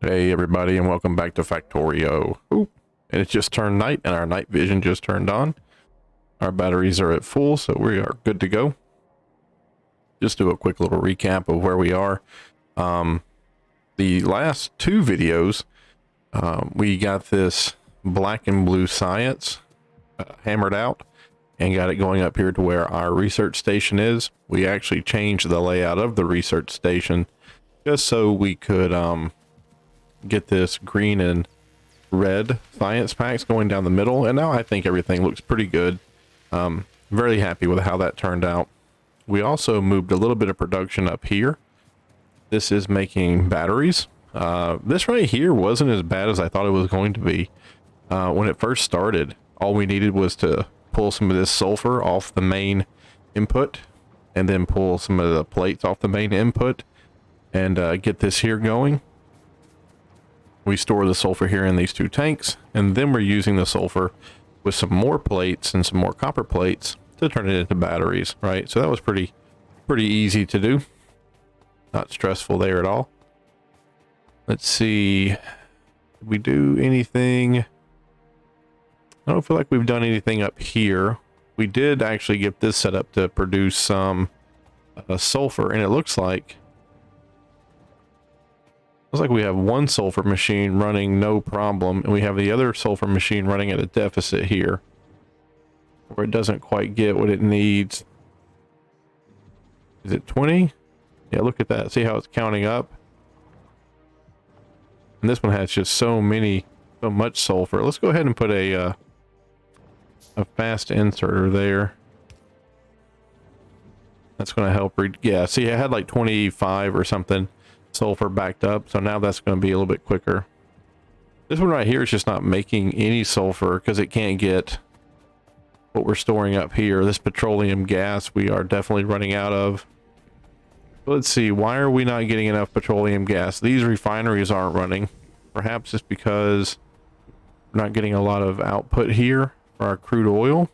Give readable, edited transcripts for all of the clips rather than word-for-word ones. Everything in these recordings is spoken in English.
Hey everybody, and welcome back to Factorio. Ooh, and it just turned night and our night vision just turned on. Our batteries are at full, so we are good to go. Just do a quick little recap of where we are. The last two videos, we got this black and blue science hammered out and got it going up here to where our research station is. We actually changed the layout of the research station just so we could get this green and red science packs going down the middle, and now I think everything looks pretty good. Very happy with how that turned out. We also moved a little bit of production up here. This is making batteries. This right here wasn't as bad as I thought it was going to be. When it first started, all we needed was to pull some of this sulfur off the main input and then pull some of the plates off the main input and get this here going. We store the sulfur here in these two tanks, and then we're using the sulfur with some more plates and some more copper plates to turn it into batteries, right? So that was pretty easy to do. Not stressful there at all. Let's see. Did we do anything? I don't feel like we've done anything up here. We did actually get this set up to produce some sulfur, and it looks like we have one sulfur machine running no problem, and we have the other sulfur machine running at a deficit here, where it doesn't quite get what it needs. Is it 20? Yeah, look at that. See how it's counting up? And this one has just so much sulfur. Let's go ahead and put a fast inserter there. That's going to help read. Yeah, see, I had like 25 or something sulfur backed up, so now that's going to be a little bit quicker. This one right here is just not making any sulfur because it can't get what we're storing up here. This petroleum gas we are definitely running out of. Let's see, why are we not getting enough petroleum gas? These refineries aren't running. Perhaps it's because we're not getting a lot of output here for our crude oil.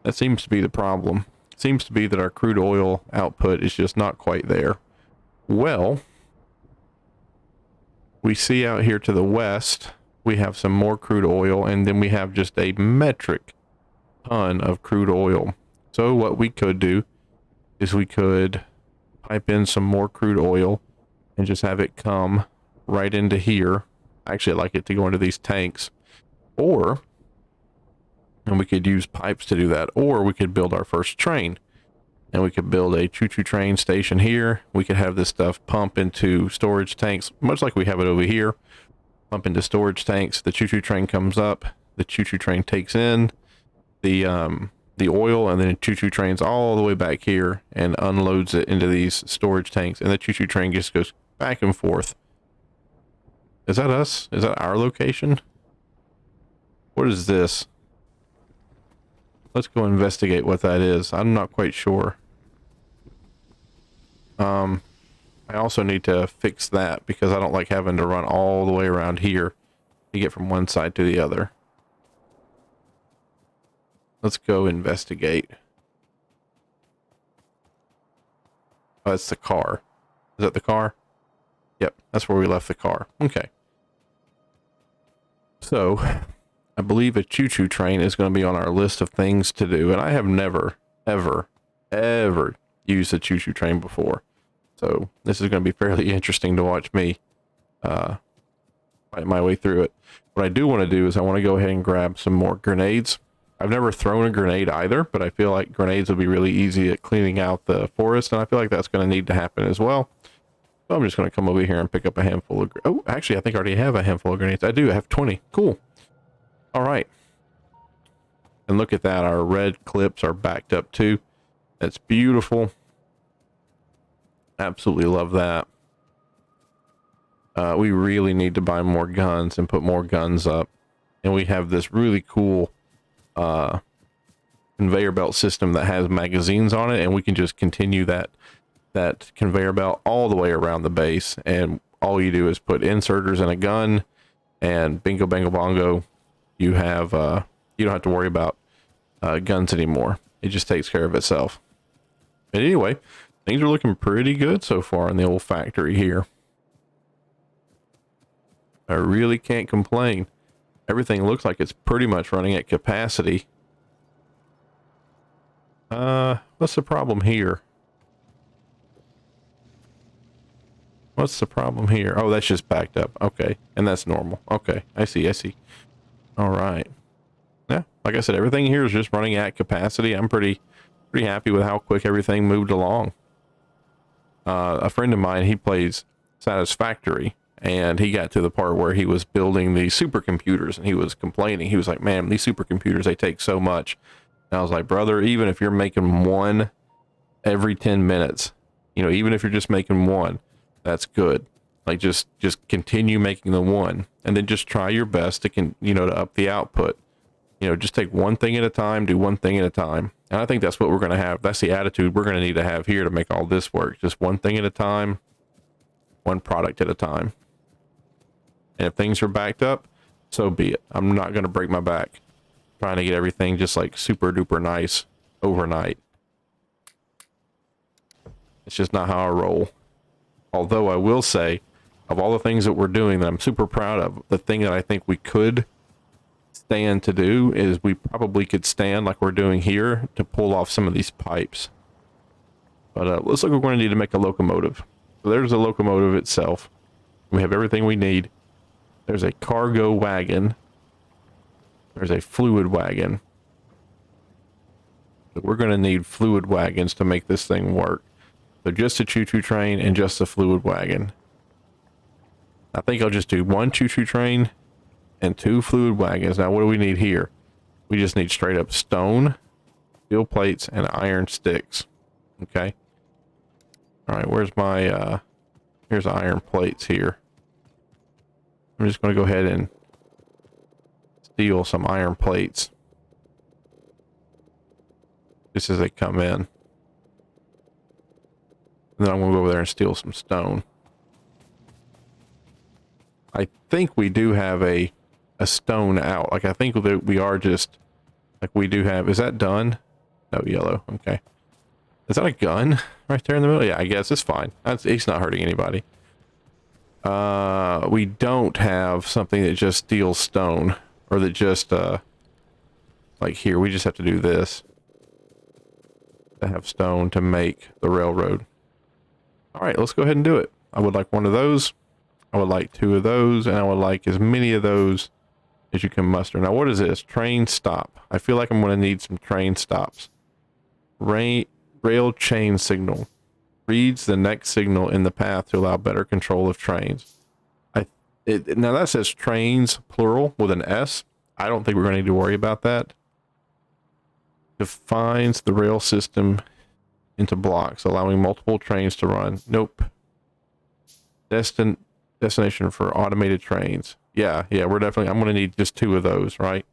That seems to be the problem. It seems to be that our crude oil output is just not quite there. Well, we see out here to the west, we have some more crude oil, and then we have just a metric ton of crude oil. So what we could do is we could pipe in some more crude oil and just have it come right into here. Actually, I'd like it to go into these tanks, and we could use pipes to do that, or we could build our first train. And we could build a choo-choo train station here. We could have this stuff pump into storage tanks, much like we have it over here. Pump into storage tanks. The choo-choo train comes up. The choo-choo train takes in the oil, and then the choo-choo trains all the way back here and unloads it into these storage tanks. And the choo-choo train just goes back and forth. Is that us? Is that our location? What is this? Let's go investigate what that is. I'm not quite sure. I also need to fix that because I don't like having to run all the way around here to get from one side to the other. Let's go investigate. Oh, that's the car. Is that the car? Yep, that's where we left the car. Okay. So, I believe a choo-choo train is going to be on our list of things to do, and I have never, ever used a choo-choo train before. So this is going to be fairly interesting to watch me fight my way through it. What I do want to do is I want to go ahead and grab some more grenades. I've never thrown a grenade either, but I feel like grenades will be really easy at cleaning out the forest, and I feel like that's going to need to happen as well. So I'm just going to come over here and pick up a handful of... Oh, actually, I think I already have a handful of grenades. I do. I have 20. Cool. All right. And look at that. Our red clips are backed up too. That's beautiful. Absolutely love that. We really need to buy more guns and put more guns up. And we have this really cool conveyor belt system that has magazines on it, and we can just continue that conveyor belt all the way around the base. And all you do is put inserters in a gun, and bingo bango bongo, you have you don't have to worry about guns anymore. It just takes care of itself. But anyway, things are looking pretty good so far in the old factory here. I really can't complain. Everything looks like it's pretty much running at capacity. What's the problem here? What's the problem here? Oh, that's just backed up. Okay. And that's normal. Okay. I see. I see. All right. Yeah. Like I said, everything here is just running at capacity. I'm pretty happy with how quick everything moved along. A friend of mine, he plays Satisfactory, and he got to the part where he was building these supercomputers, and he was complaining. He was like, man, these supercomputers, they take so much. And I was like, brother, even if you're making one every 10 minutes, you know, even if you're just making one, that's good. Like just continue making the one, and then just try your best to to up the output. You know, just take one thing at a time, do one thing at a time. And I think that's what we're going to have. That's the attitude we're going to need to have here to make all this work. Just one thing at a time, one product at a time. And if things are backed up, so be it. I'm not going to break my back trying to get everything just like super duper nice overnight. It's just not how I roll. Although I will say, of all the things that we're doing that I'm super proud of, the thing that I think we could stand to do is we probably could stand like we're doing here to pull off some of these pipes. But looks like we're going to need to make a locomotive. So there's the locomotive itself. We have everything we need. There's a cargo wagon. There's a fluid wagon. So we're going to need fluid wagons to make this thing work. So just a choo-choo train and just a fluid wagon. I think I'll just do one choo-choo train and 2 fluid wagons. Now, what do we need here? We just need straight up stone, steel plates, and iron sticks. Okay. All right, where's my, here's iron plates here. I'm just going to go ahead and steal some iron plates just as they come in. And then I'm going to go over there and steal some stone. I think we do have a stone out. Like, I think that we are just, like, we do have, is that done? No, yellow. Okay. Is that a gun right there in the middle? Yeah, I guess it's fine. It's not hurting anybody. We don't have something that just steals stone, or that just, like here, we just have to do this to have stone to make the railroad. All right, let's go ahead and do it. I would like one of those. I would like 2 of those, and I would like as many of those as you can muster. Now, what is this? Train stop. I feel like I'm going to need some train stops. Rail chain signal. Reads the next signal in the path to allow better control of trains. Now that says trains, plural, with an S. I don't think we're going to need to worry about that. Defines the rail system into blocks, allowing multiple trains to run. Nope. Destination for automated trains. Yeah, we're definitely, I'm going to need just 2 of those, right?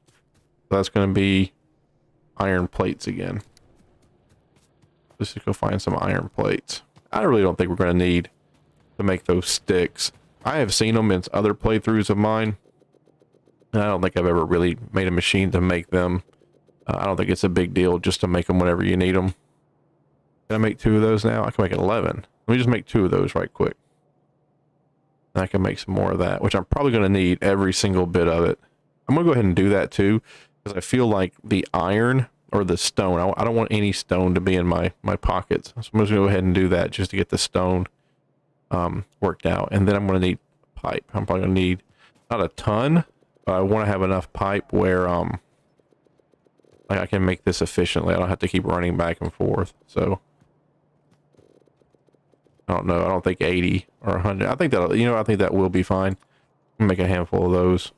So that's going to be iron plates again. Let's just go find some iron plates. I really don't think we're going to need to make those sticks. I have seen them in other playthroughs of mine, and I don't think I've ever really made a machine to make them. I don't think it's a big deal just to make them whenever you need them. Can I make 2 of those now? I can make 11. Let me just make 2 of those right quick. And I can make some more of that, which I'm probably going to need every single bit of it. I'm going to go ahead and do that too, because I feel like the iron or the stone, I don't want any stone to be in my pockets. So I'm just going to go ahead and do that just to get the stone worked out. And then I'm going to need pipe. I'm probably going to need not a ton, but I want to have enough pipe where like I can make this efficiently. I don't have to keep running back and forth. So I don't know. I don't think 80 or 100. I think that, I think that will be fine. I'll make a handful of those.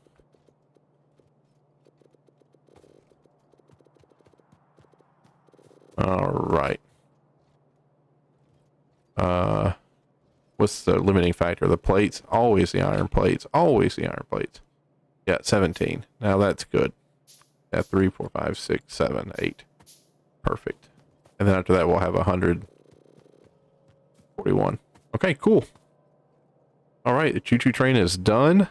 All right. What's the limiting factor? The plates? Always the iron plates. Always the iron plates. Yeah, 17. Now that's good. Yeah, 3, 4, 5, 6, 7, 8. Perfect. And then after that, we'll have 141. Okay, cool. All right, the choo-choo train is done.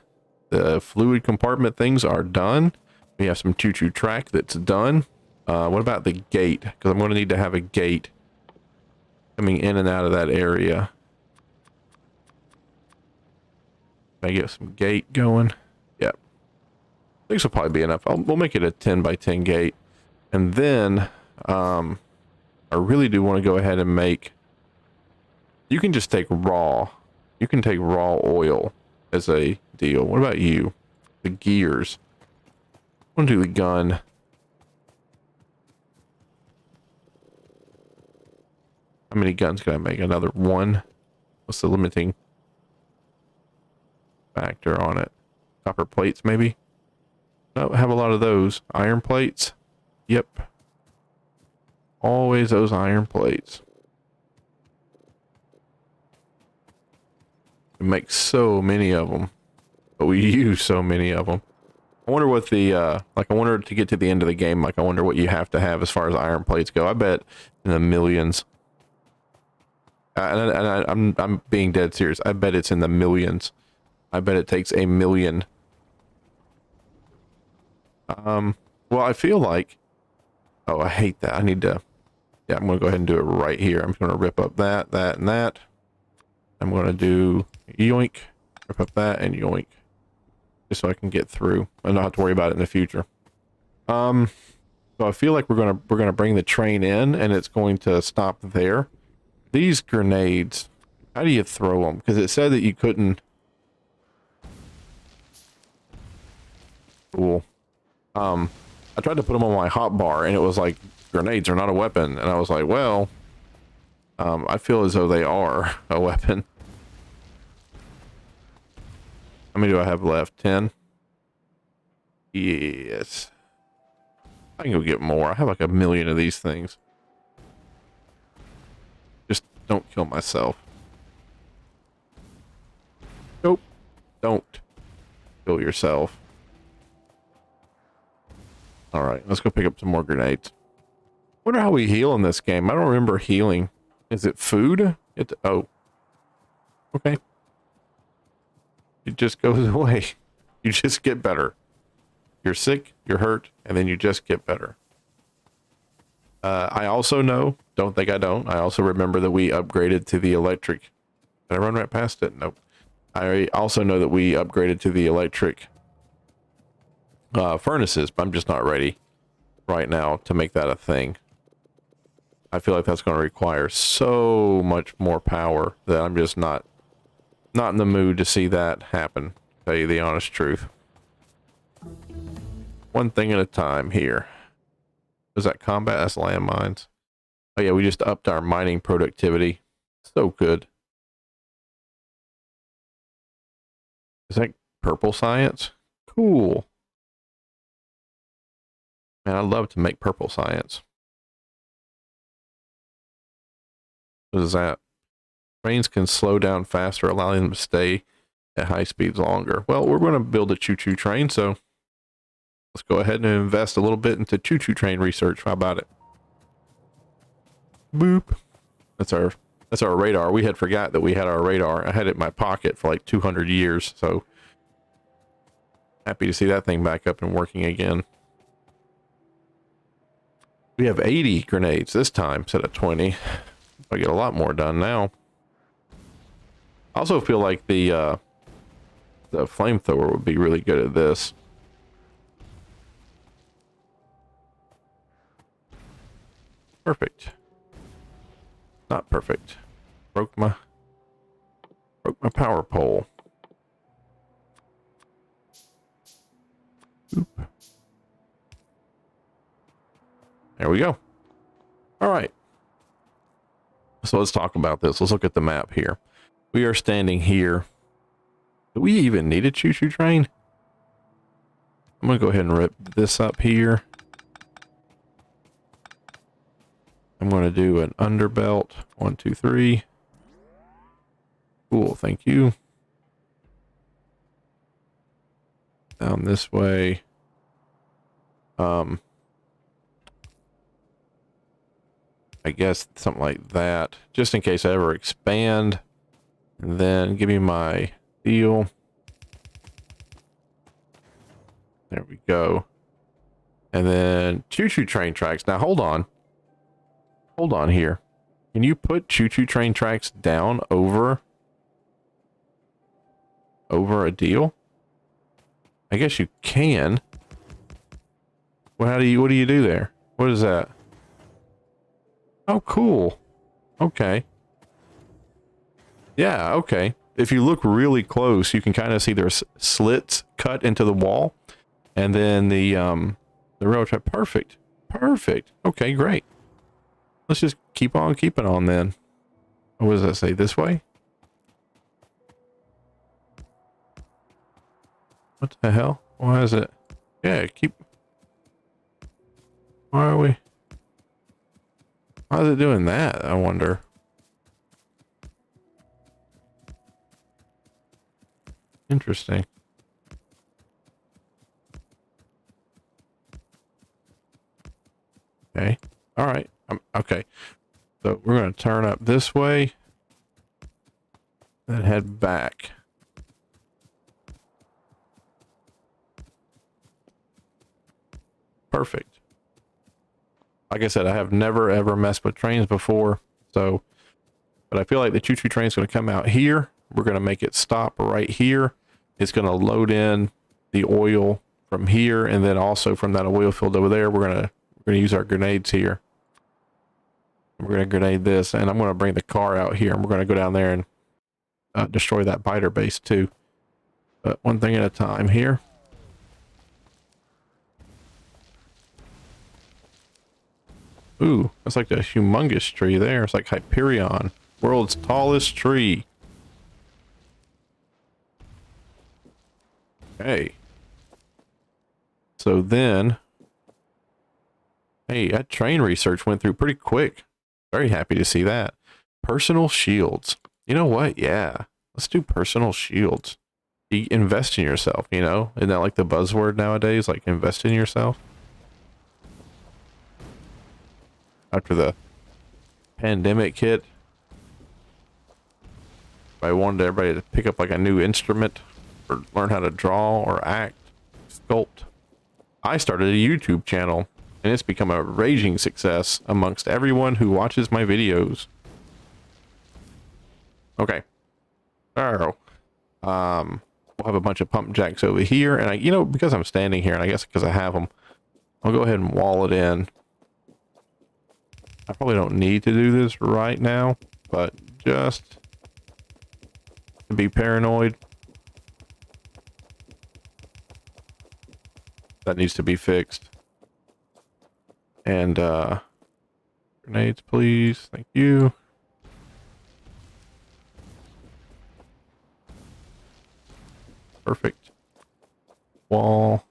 The fluid compartment things are done. We have some choo-choo track that's done. What about the gate? Because I'm going to need to have a gate coming in and out of that area. Can I get some gate going? Yep. This will probably be enough. We'll make it a 10 by 10 gate. And then, I really do want to go ahead and make, you can just take raw. You can take raw oil as a deal. What about you? The gears. I want to do the gun. How many guns can I make? Another one? What's the limiting factor on it? Copper plates, maybe? No, have a lot of those. Iron plates? Yep. Always those iron plates. We make so many of them, but we use so many of them. I wonder what the, like, I wonder to get to the end of the game, like, I wonder what you have to have as far as iron plates go. I bet in the millions. I'm being dead serious. I bet it's in the millions. I bet it takes a million. Well, I feel like, oh, I hate that. I need to, yeah, I'm going to go ahead and do it right here. I'm going to rip up that, and that. I'm going to do yoink, rip up that, and yoink. Just so I can get through and not have to worry about it in the future. So I feel like we're gonna bring the train in, and it's going to stop there. These grenades, how do you throw them? Because it said that you couldn't. Cool. I tried to put them on my hotbar, and it was like, grenades are not a weapon. And I was like, well, I feel as though they are a weapon. How many do I have left? 10? Yes. I can go get more. I have like a million of these things. Just don't kill myself. Nope. Don't kill yourself. Alright, let's go pick up some more grenades. Wonder how we heal in this game. I don't remember healing. Is it food? Oh. Okay. It just goes away. You just get better. You're sick, you're hurt, and then you just get better. I also know, don't think I don't, I also remember that we upgraded to the electric. Did I run right past it? Nope. I also know that we upgraded to the electric furnaces, but I'm just not ready right now to make that a thing. I feel like that's going to require so much more power that I'm just not in the mood to see that happen, to tell you the honest truth. One thing at a time here. Was that combat? That's landmines. Oh yeah, we just upped our mining productivity. So good. Is that purple science? Cool. Man, I'd love to make purple science. What is that? Trains can slow down faster, allowing them to stay at high speeds longer. Well, we're going to build a choo-choo train, so let's go ahead and invest a little bit into choo-choo train research. How about it? Boop. That's our radar. We had forgot that we had our radar. I had it in my pocket for like 200 years, so happy to see that thing back up and working again. We have 80 grenades this time instead of 20. I get a lot more done now. I also feel like the flamethrower would be really good at this. Perfect. Not perfect. Broke my power pole. Oop. There we go. All right. So let's talk about this. Let's look at the map here. We are standing here. Do we even need a choo-choo train? I'm going to go ahead and rip this up here. I'm going to do an underbelt. 1, 2, 3. Cool, thank you. Down this way. I guess something like that, just in case I ever expand. And then give me my deal. There we go. And then choo-choo train tracks. Now hold on. Hold on here. Can you put choo-choo train tracks down over over a deal? I guess you can. Well, what do you do there? What is that? Oh, cool. Okay. Yeah, okay. If you look really close, you can kind of see there's slits cut into the wall, and then the railroad track. Perfect. Perfect. Okay, great. Let's just keep on keeping on then. What does that say? This way? What the hell? Why is it? Yeah, keep. Why are we? Why is it doing that? I wonder. Interesting. Okay. All right. Okay. So we're going to turn up this way. Then head back. Perfect. Like I said, I have never ever messed with trains before. So, but I feel like the choo-choo train is going to come out here. We're going to make it stop right here. It's going to load in the oil from here. And then also from that oil field over there, we're going to use our grenades here. We're going to grenade this, and I'm going to bring the car out here, and we're going to go down there and destroy that biter base too. But one thing at a time here. Ooh, that's like a humongous tree there. It's like Hyperion, world's tallest tree. Okay. So then, hey, that train research went through pretty quick. Very happy to see that. Personal shields. You know what? Yeah, let's do personal shields. You invest in yourself, you know? Isn't that like the buzzword nowadays? Like invest in yourself? After the pandemic hit, I wanted everybody to pick up like a new instrument or learn how to draw or act, sculpt. I started a YouTube channel, and it's become a raging success amongst everyone who watches my videos. Okay. So, we'll have a bunch of pump jacks over here, and you know, because I'm standing here, and I guess because I have them, I'll go ahead and wall it in. I probably don't need to do this right now, but just to be paranoid. That needs to be fixed. And grenades, please. Thank you. Perfect. Wall.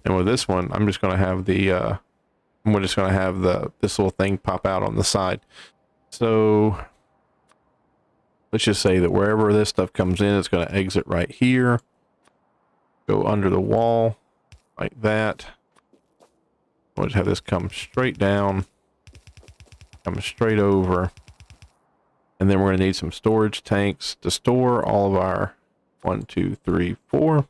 And with this one, I'm just going to have the we're just going to have this little thing pop out on the side. So let's just say that wherever this stuff comes in, it's going to exit right here. Go under the wall like that. We'll just have this come straight down, come straight over. And then we're going to need some storage tanks to store all of our 1, 2, 3, 4.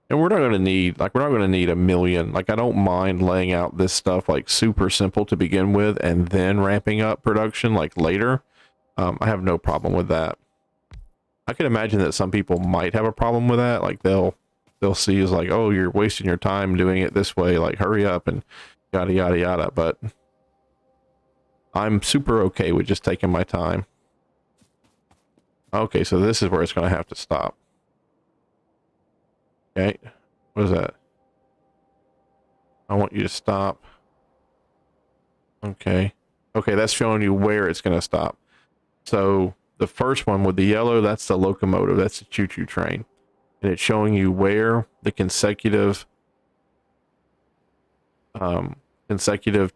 And we're not going to need, like, we're not going to need a million. Like, I don't mind laying out this stuff like super simple to begin with and then ramping up production like later. I have no problem with that. I can imagine that some people might have a problem with that. Like they'll see as like, oh, you're wasting your time doing it this way. Like hurry up and yada, yada, yada. But I'm super okay with just taking my time. Okay, so this is where it's going to have to stop. Okay, what is that? I want you to stop. Okay. Okay, that's showing you where it's going to stop. So the first one with the yellow, that's the locomotive. That's the choo-choo train. And it's showing you where the consecutive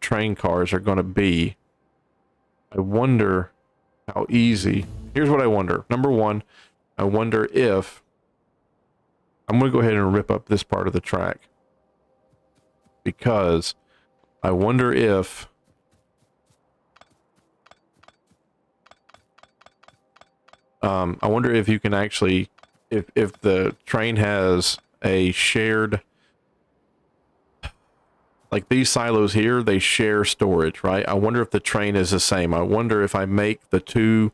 train cars are going to be. I wonder how easy. Here's what I wonder. Number one, I wonder if I'm going to go ahead and rip up this part of the track, because I wonder if you can actually, if the train has a shared, like these silos here, they share storage, right? I wonder if the train is the same. I wonder if I make the two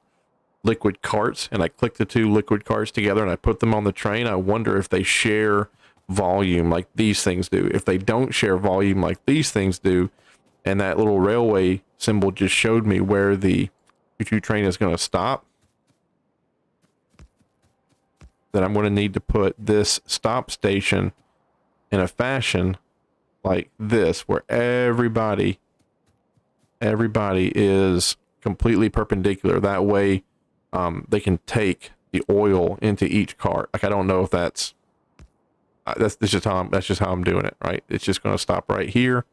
liquid carts and I click the two liquid carts together and I put them on the train, I wonder if they share volume like these things do. If they don't share volume like these things do, and that little railway symbol just showed me where the choo-choo train is going to stop, then I'm going to need to put this stop station in a fashion like this, where everybody is completely perpendicular. That way, they can take the oil into each cart. Like, I don't know if that's just how I'm doing it, right? It's just going to stop right here,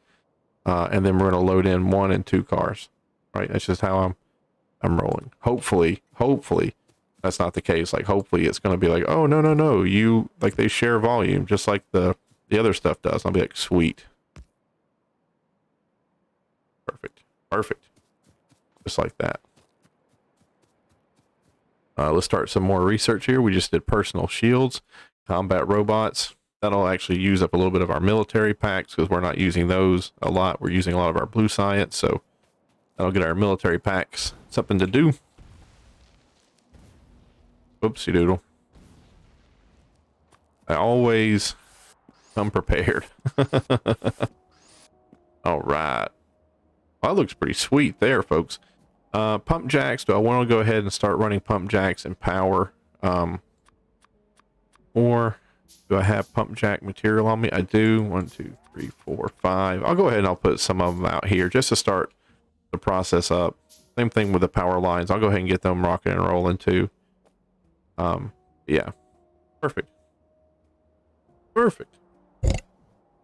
and then we're going to load in 1 and 2 cars, right? That's just how I'm rolling. Hopefully that's not the case. Like, hopefully it's going to be like, oh no, you, like, they share volume just like the other stuff does. I'll be like, sweet, perfect, just like that. Let's start some more research here. We just did personal shields, combat robots. That'll actually use up a little bit of our military packs because we're not using those a lot. We're using a lot of our blue science, so that'll get our military packs something to do. Oopsie doodle. I always come prepared. All right. Well, that looks pretty sweet there, folks. Pump jacks. Do I want to go ahead and start running pump jacks in power? Or do I have pump jack material on me? I do. 1, 2, 3, 4, 5. I'll go ahead and I'll put some of them out here just to start the process up. Same thing with the power lines. I'll go ahead and get them rocking and rolling too. Yeah. Perfect. And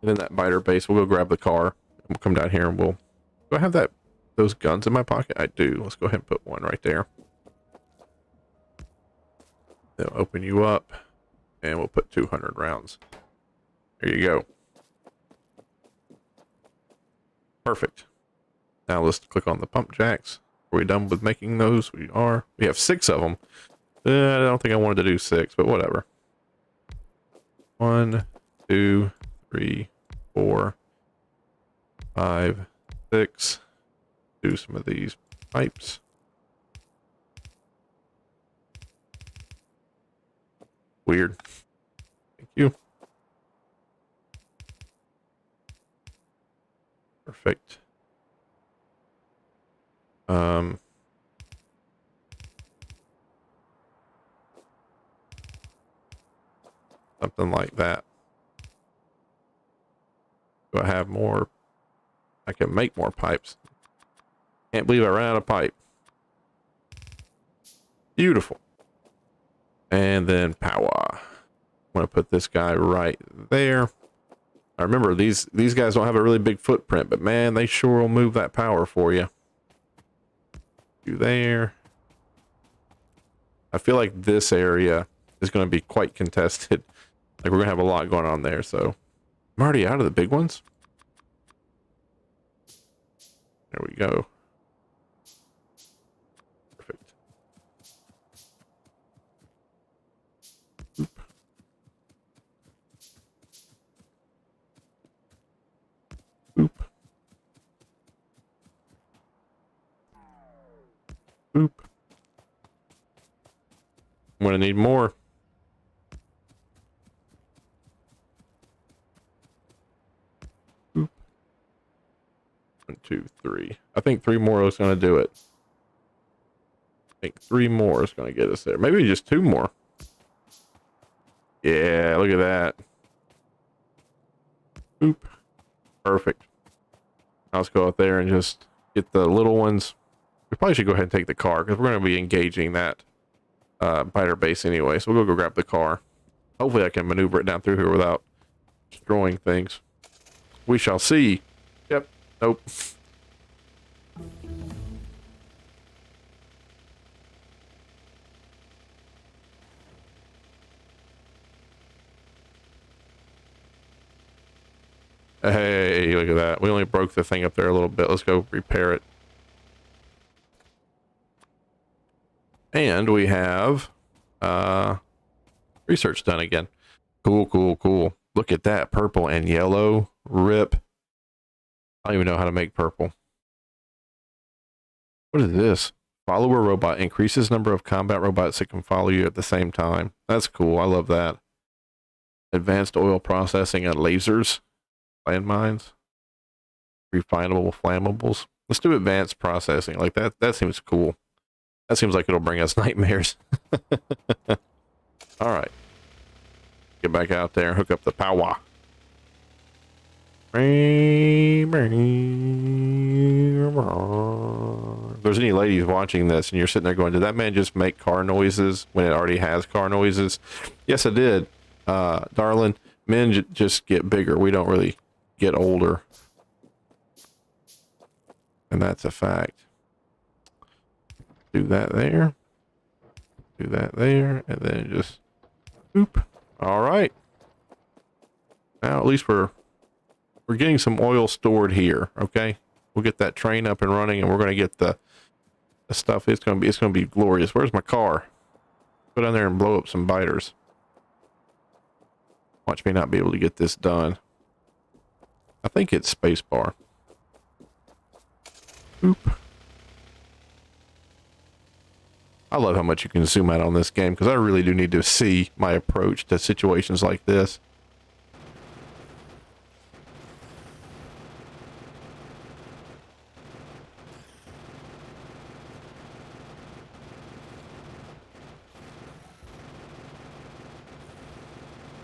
then that biter base, we'll go grab the car. And we'll come down here and we'll... Do I have those guns in my pocket? I do. Let's go ahead and put one right there. They'll open you up. And we'll put 200 rounds. There you go. Perfect. Now let's click on the pump jacks. Are we done with making those? We are. We have 6 of them. I don't think I wanted to do 6, but whatever. 1, 2, 3, 4, 5, 6. Do some of these pipes. Weird. Thank you. Perfect. Something like that. Do I have more? I can make more pipes. Can't believe I ran out of pipe. Beautiful. And then power. I'm gonna put this guy right there. I remember these guys don't have a really big footprint, but man, they sure will move that power for you. You there. I feel like this area is going to be quite contested. Like, we're going to have a lot going on there, so I'm already out of the big ones. There we go. Perfect. Oop. Oop. Oop. I'm going to need more. Oop. 1, 2, 3. I think 3 more is going to do it. I think 3 more is going to get us there. Maybe just 2 more. Yeah, look at that. Oop. Perfect. Now let's go out there and just get the little ones. We probably should go ahead and take the car because we're going to be engaging that biter base anyway. So we'll go grab the car. Hopefully I can maneuver it down through here without destroying things. We shall see. Yep. Nope. Hey, look at that. We only broke the thing up there a little bit. Let's go repair it. And we have research done again. Cool, cool, cool. Look at that. Purple and yellow. Rip. I don't even know how to make purple. What is this? Follower robot increases number of combat robots that can follow you at the same time. That's cool. I love that. Advanced oil processing and lasers, landmines, refinable flammables. Let's do advanced processing. Like that. That seems cool. That seems like it'll bring us nightmares. All right. Get back out there and hook up the power. If there's any ladies watching this and you're sitting there going, did that man just make car noises when it already has car noises? Yes, I did. Darling, men just get bigger. We don't really get older. And that's a fact. Do that there. Do that there. And then just, boop. All right. Now at least we're getting some oil stored here. Okay. We'll get that train up and running, and we're going to get the stuff. It's going to be glorious. Where's my car? Go down there and blow up some biters. Watch me not be able to get this done. I think it's spacebar. Oop. I love how much you can zoom out on this game, because I really do need to see my approach to situations like this.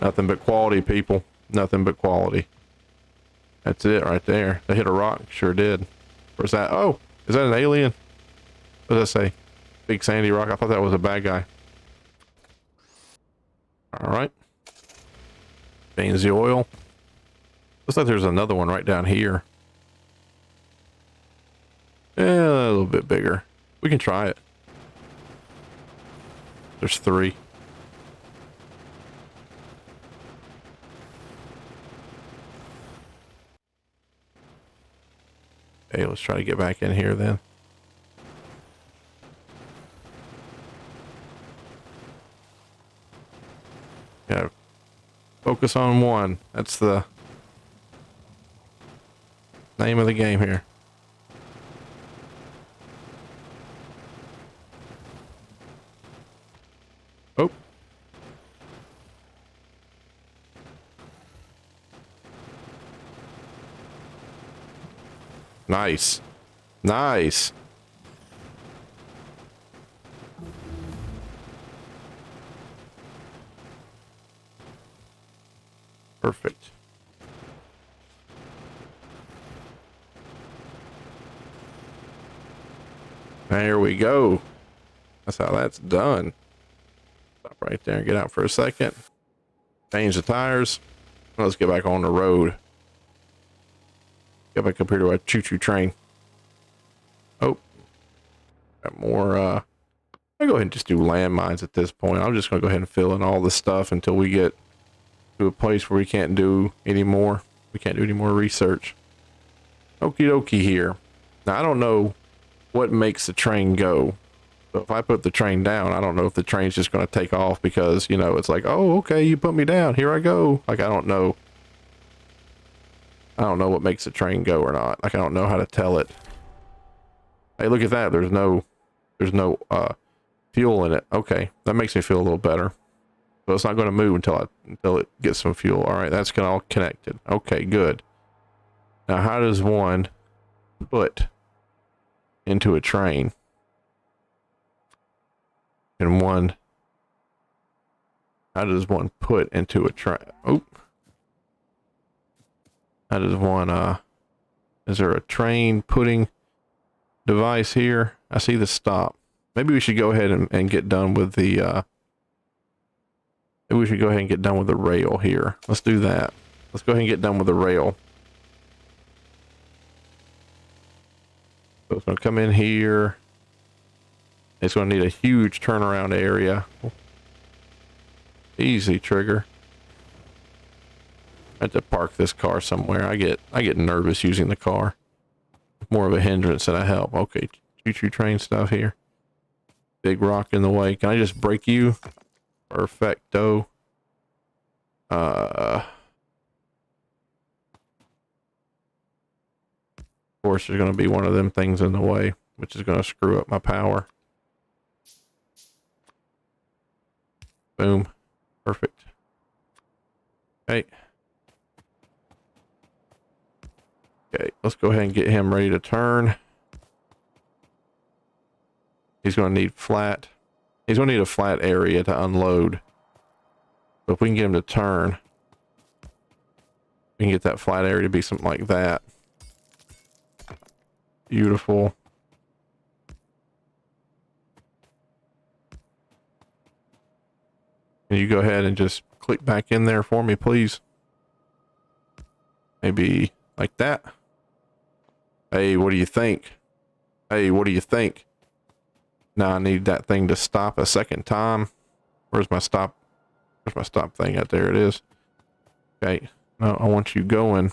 Nothing but quality, people. Nothing but quality. That's it right there. They hit a rock. Sure did. Where's that? Oh, is that an alien? What does that say? Big sandy rock. I thought that was a bad guy. All right. Change the oil. Looks like there's another one right down here. Yeah, a little bit bigger. We can try it. There's 3. Hey, let's try to get back in here then. Yeah, focus on one. That's the name of the game here. Oh. Nice. Nice. Perfect. There we go. That's how that's done. Stop right there and get out for a second. Change the tires. Let's get back on the road. Get back up here to a choo-choo train. Oh. Got more, I'll go ahead and just do landmines at this point. I'm just going to go ahead and fill in all this stuff until we get to a place where we can't do any more. We can't do any more research. Okie dokie here. Now, I don't know what makes the train go. So if I put the train down, I don't know if the train's just going to take off because, you know, it's like, oh, okay, you put me down. Here I go. Like, I don't know. I don't know what makes the train go or not. Like, I don't know how to tell it. Hey, look at that. There's no fuel in it. Okay. That makes me feel a little better. So it's not going to move until it gets some fuel. All right. That's all connected. Okay, good. Now, how does one put into a train? And how does one put into a train? Oh. How does one, is there a train putting device here? I see the stop. Maybe we should go ahead and get done with the, maybe we should go ahead and get done with the rail here. Let's do that. Let's go ahead and get done with the rail. So it's going to come in here. It's going to need a huge turnaround area. Easy, trigger. I have to park this car somewhere. I get nervous using the car. More of a hindrance than a help. Okay, choo-choo train stuff here. Big rock in the way. Can I just break you? Perfecto. Of course, there's going to be one of them things in the way. which is going to screw up my power. Boom. Perfect. Okay. Okay, let's go ahead and get him ready to turn. He's going to need flat. He's going to need a flat area to unload. So if we can get him to turn, we can get that flat area to be something like that. Beautiful. Can you go ahead and just click back in there for me, please? Maybe like that. Hey, what do you think? Hey, what do you think? Now I need that thing to stop a second time. Where's my stop? Where's my stop thing? Out there it is. Okay. No, I want you going.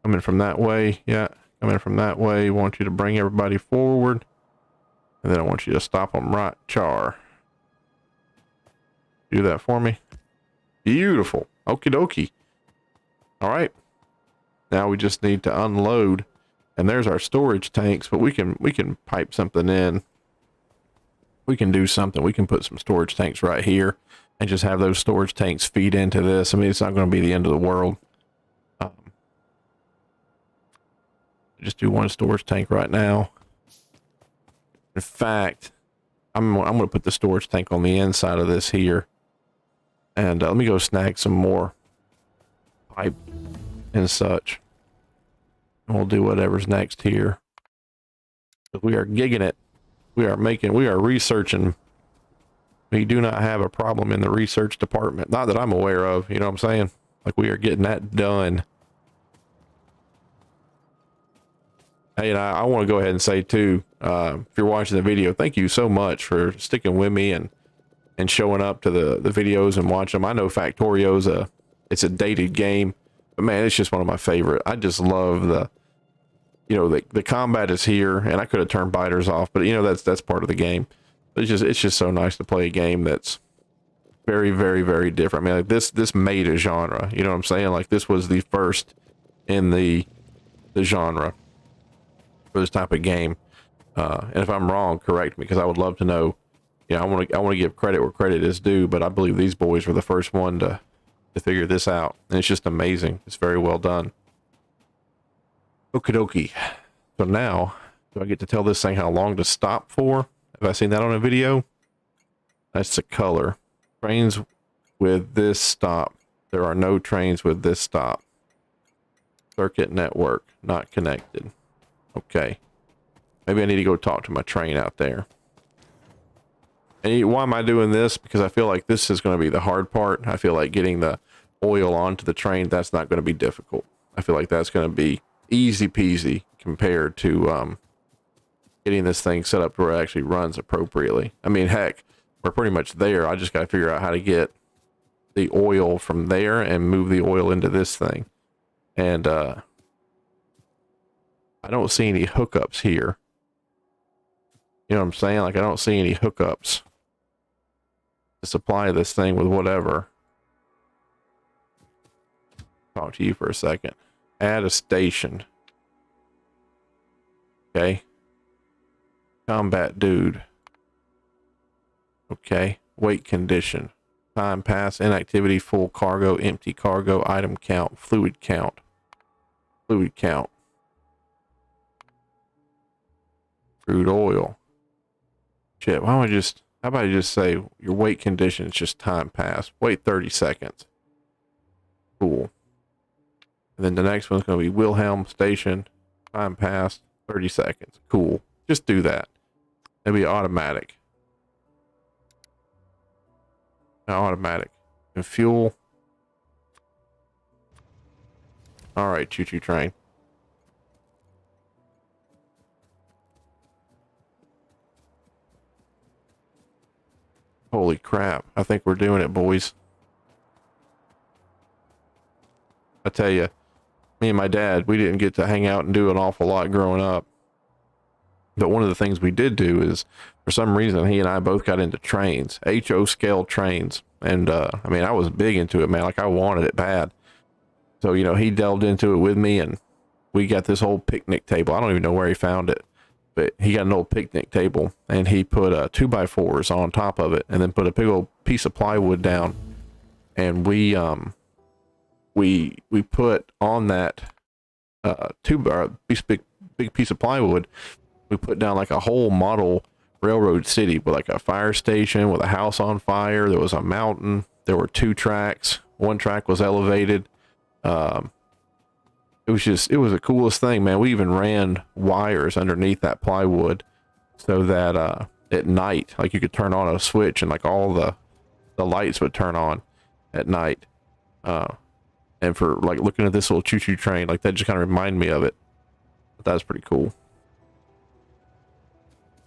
Coming from that way. Yeah. Coming from that way. I want you to bring everybody forward. And then I want you to stop them right. Char. Do that for me. Beautiful. Okie dokie. All right. Now we just need to unload. And there's our storage tanks, but we can pipe something in. We can do something. We can put some storage tanks right here and just have those storage tanks feed into this. I mean, it's not going to be the end of the world. Just do one storage tank right now. In fact, I'm going to put the storage tank on the inside of this here. And let me go snag some more pipe and such. And we'll do whatever's next here. But we are gigging it. We are researching. We do not have a problem in the research department. Not that I'm aware of, you know what I'm saying? Like, we are getting that done. Hey, and I want to go ahead and say too, if you're watching the video, thank you so much for sticking with me and showing up to the videos and watching them. I know Factorio's it's a dated game, but man, it's just one of my favorite. I just love the combat is here, and I could have turned biters off, but that's part of the game. But it's just so nice to play a game that's very, very, very different. I mean, like this made a genre. You know what I'm saying? Like, this was the first in the genre for this type of game. And if I'm wrong, correct me, because I would love to know. I want to give credit where credit is due, but I believe these boys were the first one to figure this out, and it's just amazing. It's very well done. Okie dokie. So now, do I get to tell this thing how long to stop for? Have I seen that on a video? That's the color. Trains with this stop. There are no trains with this stop. Circuit network not connected. Okay. Maybe I need to go talk to my train out there. And why am I doing this? Because I feel like this is going to be the hard part. I feel like getting the oil onto the train, that's not going to be difficult. I feel like that's going to be easy peasy compared to getting this thing set up where it actually runs appropriately. I mean, heck, we're pretty much there. I just got to figure out how to get the oil from there and move the oil into this thing. And I don't see any hookups here. You know what I'm saying? Like, I don't see any hookups to supply this thing with whatever. Talk to you for a second. Add a station. Okay. Combat dude. Okay. Weight condition. Time pass, inactivity, full cargo, empty cargo, item count, fluid count. Fluid count. Crude oil. Shit, why don't I just, how about I just say your weight condition is just time pass. Wait 30 seconds. Cool. And then the next one's going to be Wilhelm Station. Time passed 30 seconds. Cool. Just do that. It'll be automatic. Automatic. And fuel. Alright, choo-choo train. Holy crap. I think we're doing it, boys. I tell you, me and my dad, we didn't get to hang out and do an awful lot growing up. But one of the things we did do is, for some reason, he and I both got into trains, HO scale trains. And, I mean, I was big into it, man. Like, I wanted it bad. So, he delved into it with me, and we got this whole picnic table. I don't even know where he found it, but he got an old picnic table, and he put 2x4s on top of it, and then put a big old piece of plywood down, and we put on that big piece of plywood, we put down like a whole model railroad city with like a fire station with a house on fire. There was a mountain. There were 2 tracks. One track was elevated. It was the coolest thing, man. We even ran wires underneath that plywood so that at night, like you could turn on a switch and like all the lights would turn on at night. And for like looking at this little choo-choo train, like that just kind of reminded me of it. But that was pretty cool.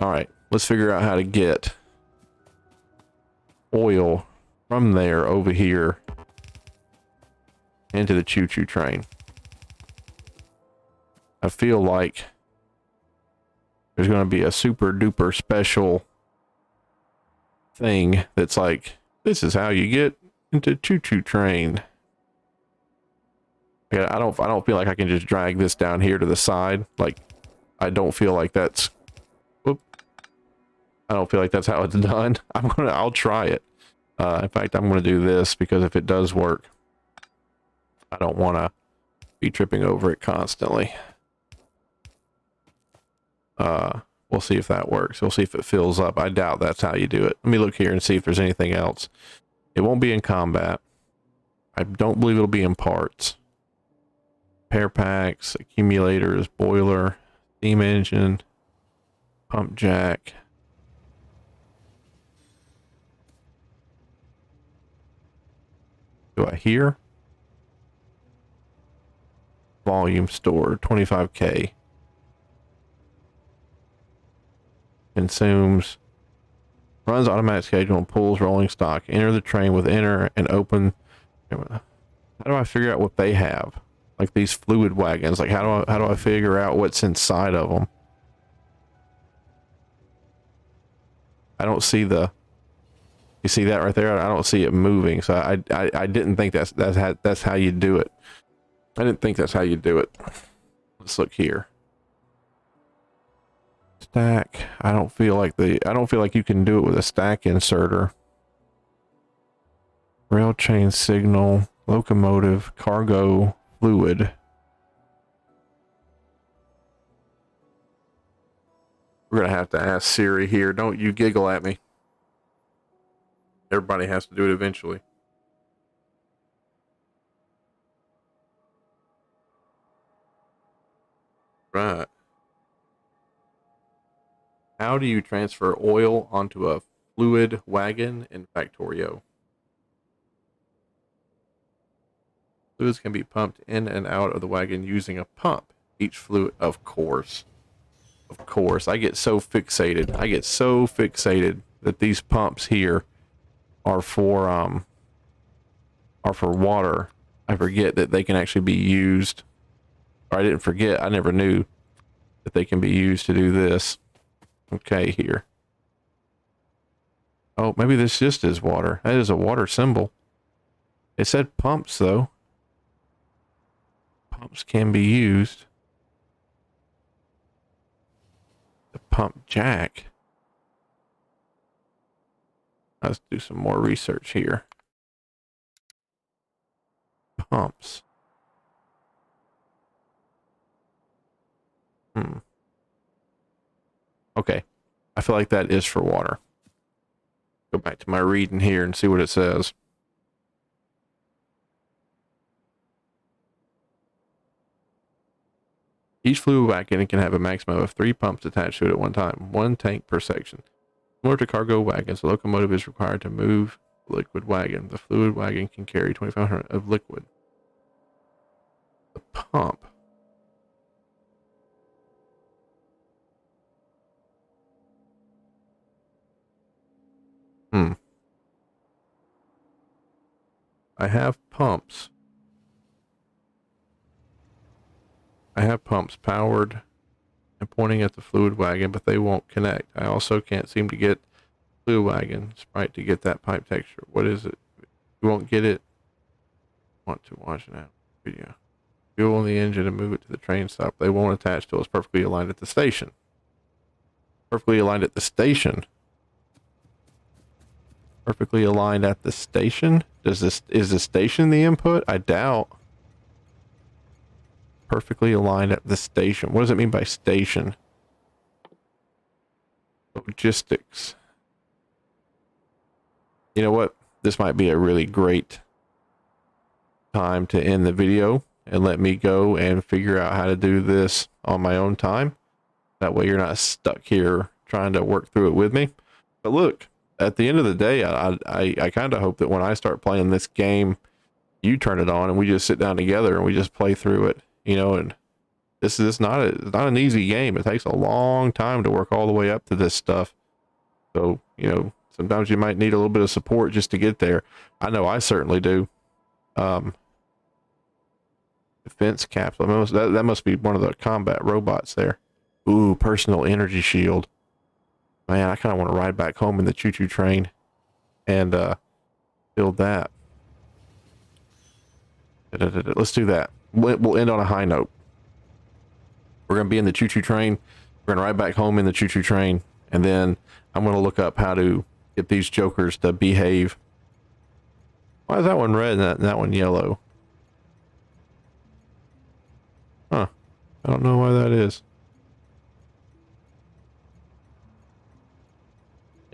All right, let's figure out how to get oil from there over here into the choo-choo train. I feel like there's going to be a super duper special thing that's like, this is how you get into choo-choo train. Yeah, I don't feel like I can just drag this down here to the side. Like, I don't feel like that's, whoop. I don't feel like that's how it's done. I'll try it. In fact, I'm going to do this because if it does work, I don't want to be tripping over it constantly. We'll see if that works. We'll see if it fills up. I doubt that's how you do it. Let me look here and see if there's anything else. It won't be in combat. I don't believe it'll be in parts. Repair packs, accumulators, boiler, steam engine, pump jack. Do I hear? Volume store, 25K. Consumes, runs automatic schedule and pulls rolling stock. Enter the train with enter and open. How do I figure out what they have? Like these fluid wagons, like how do I figure out what's inside of them? I don't see you see that right there? I don't see it moving. So I didn't think that's how you do it. I didn't think that's how you do it. Let's look here. Stack. I don't feel like you can do it with a stack inserter. Rail chain signal, locomotive, cargo, fluid. We're gonna have to ask Siri here. Don't you giggle at me. Everybody has to do it eventually. Right. How do you transfer oil onto a fluid wagon in Factorio? Fluids can be pumped in and out of the wagon using a pump. Each fluid, of course. Of course. I get so fixated that these pumps here are for water. I forget that they can actually be used. Or I didn't forget, I never knew that they can be used to do this. Okay, here. Oh, maybe this just is water. That is a water symbol. It said pumps, though. Pumps can be used. The pump jack. Let's do some more research here. Pumps. Okay. I feel like that is for water. Go back to my reading here and see what it says. Each fluid wagon can have a maximum of 3 pumps attached to it at one time, 1 tank per section. Similar to cargo wagons, the locomotive is required to move the liquid wagon. The fluid wagon can carry 2,500 of liquid. The pump. I have pumps. I have pumps powered and pointing at the fluid wagon, but they won't connect. I also can't seem to get fluid wagon sprite to get that pipe texture. What is it? You won't get it. Want to watch an video. Fuel in the engine and move it to the train stop. They won't attach till it's perfectly aligned at the station. Perfectly aligned at the station. Perfectly aligned at the station. Is the station the input? I doubt. Perfectly aligned at the station. What does it mean by station? Logistics. You know what? This might be a really great time to end the video and let me go and figure out how to do this on my own time. That way you're not stuck here trying to work through it with me. But look, at the end of the day, I kind of hope that when I start playing this game, you turn it on and we just sit down together and we just play through it, you know. And this is not an easy game. It takes a long time to work all the way up to this stuff. So, you know, sometimes you might need a little bit of support just to get there. I know I certainly do. Defense capsule. That must be one of the combat robots there. Ooh, personal energy shield. Man, I kind of want to ride back home in the choo-choo train and build that. Let's do that. We'll end on a high note. We're going to be in the choo-choo train. We're going to ride back home in the choo-choo train. And then I'm going to look up how to get these jokers to behave. Why is that one red and that one yellow? Huh. I don't know why that is.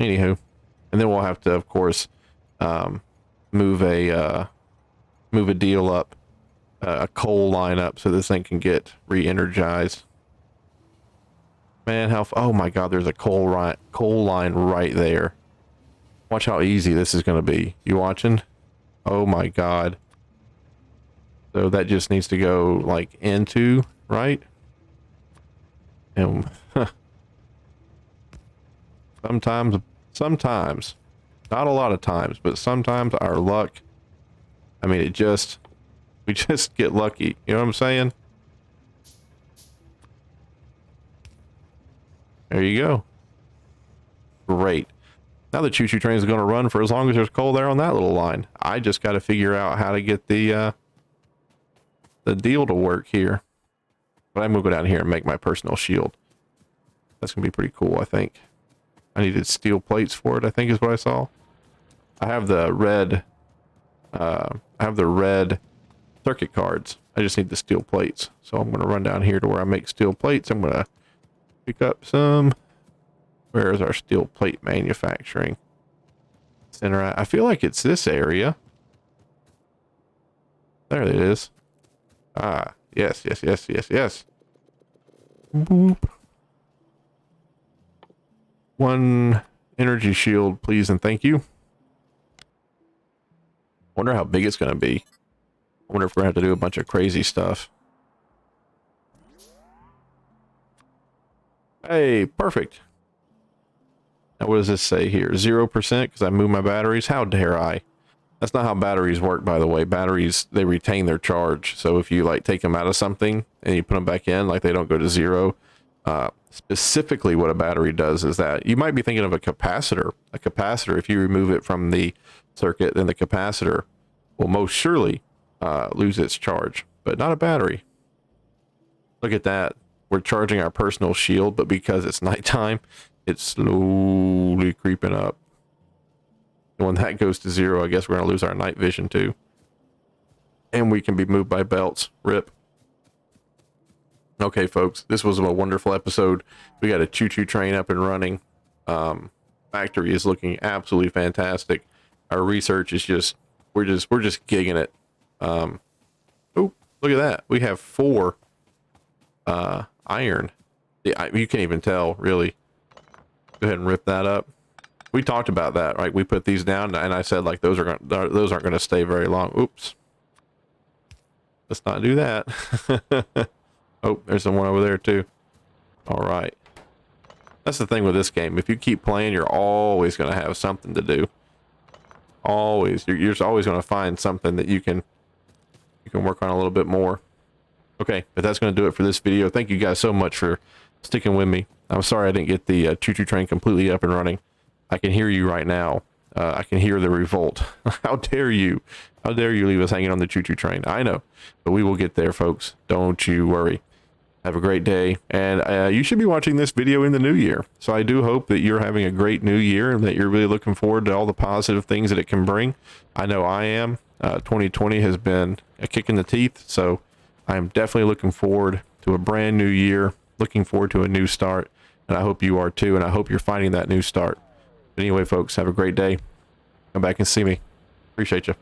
Anywho. And then we'll have to, of course, move a deal up, a coal line up so this thing can get re-energized. Man, oh my God, there's a coal line right there. Watch how easy this is going to be. You watching? Oh my God. So that just needs to go like into, right? And sometimes, not a lot of times, but sometimes our luck, I mean, we just get lucky. You know what I'm saying? There you go. Great. Now the choo-choo train is going to run for as long as there's coal there on that little line. I just got to figure out how to get the deal to work here. But I'm going to go down here and make my personal shield. That's going to be pretty cool, I think. I needed steel plates for it, I think is what I saw. I have the red circuit cards. I just need the steel plates. So I'm going to run down here to where I make steel plates. I'm going to pick up some. Where is our steel plate manufacturing center at? I feel like it's this area. There it is. Ah, yes. Boop. One energy shield, please and thank you. Wonder how big it's going to be. I wonder if we're going to have to do a bunch of crazy stuff. Hey, perfect. Now, what does this say here? 0% because I moved my batteries. How dare I? That's not how batteries work, by the way. Batteries, they retain their charge. So if you like take them out of something and you put them back in, like they don't go to zero. Specifically what a battery does is that you might be thinking of a capacitor. A capacitor, if you remove it from the circuit, then the capacitor will most surely lose its charge, but not a battery. Look at that. We're charging our personal shield, but because it's nighttime, it's slowly creeping up. And when that goes to zero, I guess we're going to lose our night vision too. And we can be moved by belts. RIP. Okay, folks, this was a wonderful episode. We got a choo-choo train up and running. Factory is looking absolutely fantastic. Our research is just, we're just gigging it. Oh, look at that. We have 4 iron. Yeah, you can't even tell, really. Go ahead and rip that up. We talked about that, right? We put these down, and I said like those aren't going to stay very long. Oops. Let's not do that. Oh, there's someone over there too. All right. That's the thing with this game. If you keep playing, you're always going to have something to do. Always. You're always going to find something that you can work on a little bit more. Okay, but that's going to do it for this video. Thank you guys so much for sticking with me. I'm sorry I didn't get the choo-choo train completely up and running. I can hear you right now. I can hear the revolt. How dare you? How dare you leave us hanging on the choo-choo train? I know, but we will get there, folks. Don't you worry. Have a great day. And you should be watching this video in the new year. So I do hope that you're having a great new year and that you're really looking forward to all the positive things that it can bring. I know I am. 2020 has been a kick in the teeth. So I'm definitely looking forward to a brand new year, looking forward to a new start. And I hope you are too. And I hope you're finding that new start. Anyway, folks, have a great day. Come back and see me. Appreciate you.